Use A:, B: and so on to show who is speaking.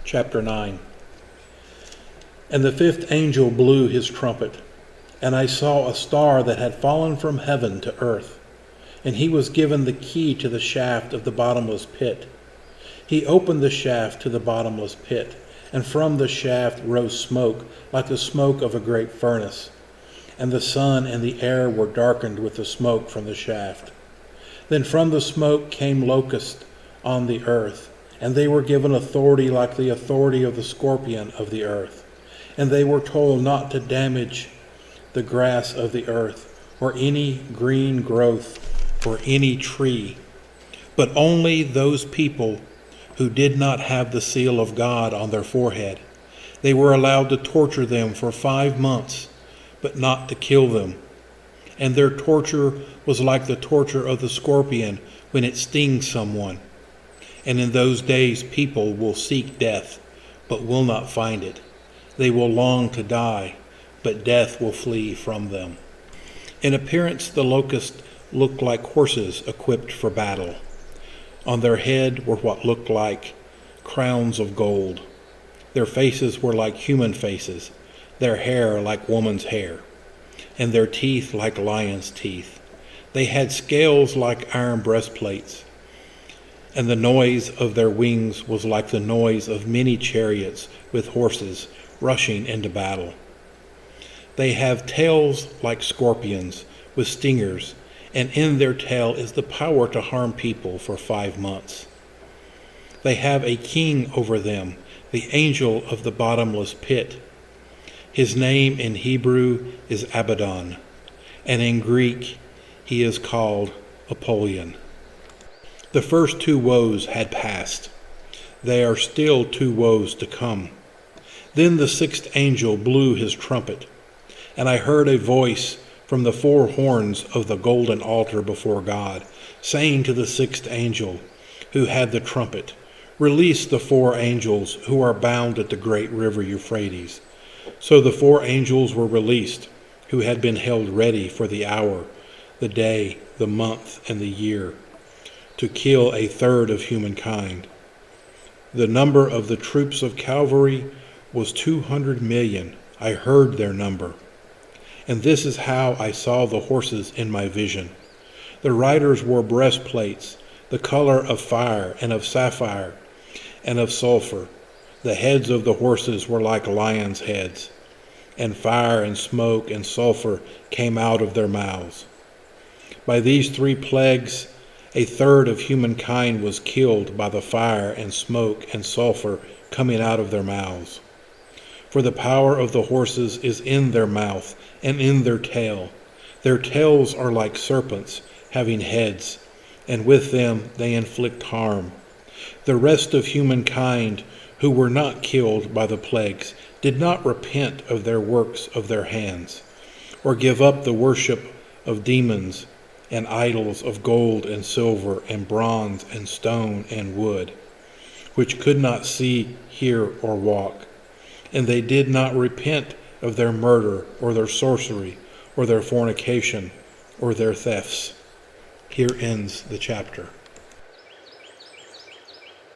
A: Chapter 9. And the fifth angel blew his trumpet, and I saw a star that had fallen from heaven to earth, and he was given the key to the shaft of the bottomless pit. He opened the shaft to the bottomless pit, and from the shaft rose smoke, like the smoke of a great furnace, and the sun and the air were darkened with the smoke from the shaft. Then from the smoke came locusts on the earth, and they were given authority like the authority of the scorpion of the earth. And they were told not to damage the grass of the earth, or any green growth, or any tree, but only those people who did not have the seal of God on their forehead. They were allowed to torture them for 5 months, but not to kill them. And their torture was like the torture of the scorpion when it stings someone. And in those days people will seek death, but will not find it. They will long to die, but death will flee from them. In appearance the locusts looked like horses equipped for battle. On their head were what looked like crowns of gold. Their faces were like human faces, their hair like woman's hair, and their teeth like lions' teeth. They had scales like iron breastplates, and the noise of their wings was like the noise of many chariots with horses rushing into battle. They have tails like scorpions with stingers, and in their tail is the power to harm people for 5 months. They have a king over them, the angel of the bottomless pit. His name in Hebrew is Abaddon, and in Greek he is called Apollyon. The first 2 woes had passed. There are still 2 woes to come. Then the 6th angel blew his trumpet, and I heard a voice from the 4 horns of the golden altar before God, saying to the 6th angel who had the trumpet, "Release the 4 angels who are bound at the great river Euphrates." So the 4 angels were released, who had been held ready for the hour, the day, the month, and the year, to kill 1/3 of humankind. The number of the troops of cavalry was 200 million. I heard their number. And this is how I saw the horses in my vision. The riders wore breastplates, the color of fire and of sapphire and of sulfur. The heads of the horses were like lions' heads, and fire and smoke and sulfur came out of their mouths. By these 3 plagues, 1/3 of humankind was killed by the fire and smoke and sulfur coming out of their mouths. For the power of the horses is in their mouth and in their tail. Their tails are like serpents, having heads, and with them they inflict harm. The rest of humankind who were not killed by the plagues did not repent of their works of their hands, or give up the worship of demons and idols of gold and silver and bronze and stone and wood, which could not see, hear, or walk. And they did not repent of their murder or their sorcery or their fornication or their thefts. Here ends the chapter.